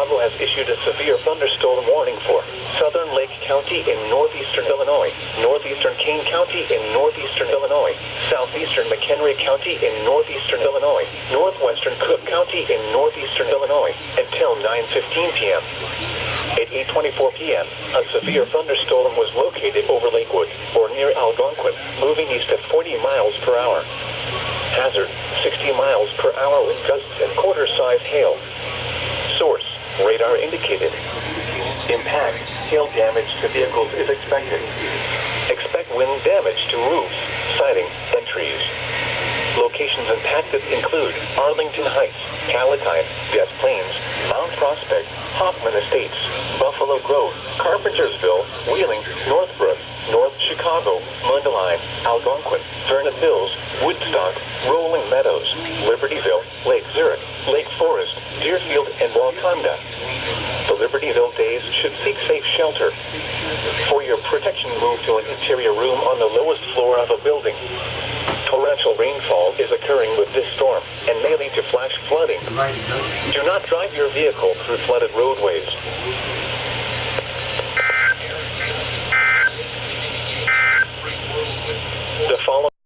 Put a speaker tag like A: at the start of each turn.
A: Chicago has issued a severe thunderstorm warning for southern Lake County in northeastern Illinois, northeastern Kane County in northeastern Illinois, southeastern McHenry County in northeastern Illinois, northwestern Cook County in northeastern Illinois, until 9:15 p.m. At 8:24 p.m., a severe thunderstorm was located over Lakewood, or near Algonquin, moving east at 40 miles per hour. Hazard, 60 miles per hour with gusts and quarter-size hail. Source, radar indicated. Impact, hail damage to vehicles is expected. Expect wind damage to roofs, siding, and trees. Locations impacted include Arlington Heights, Palatine, Des Plaines, Mount Prospect, Hoffman Estates, Buffalo Grove, Carpentersville, Wheeling, Northbrook, North Chicago, Mundelein, Algonquin, Vernon Hills, Woodstock, Rolling Meadows, Libertyville, Lake Zurich, Lake Forest, Deerfield, and Wakanda. The Libertyville days should seek safe shelter. For your protection, move to an interior room on the lowest floor of a building. Torrential rainfall is occurring with this storm and may lead to flash flooding. Do not drive your vehicle through flooded roadways.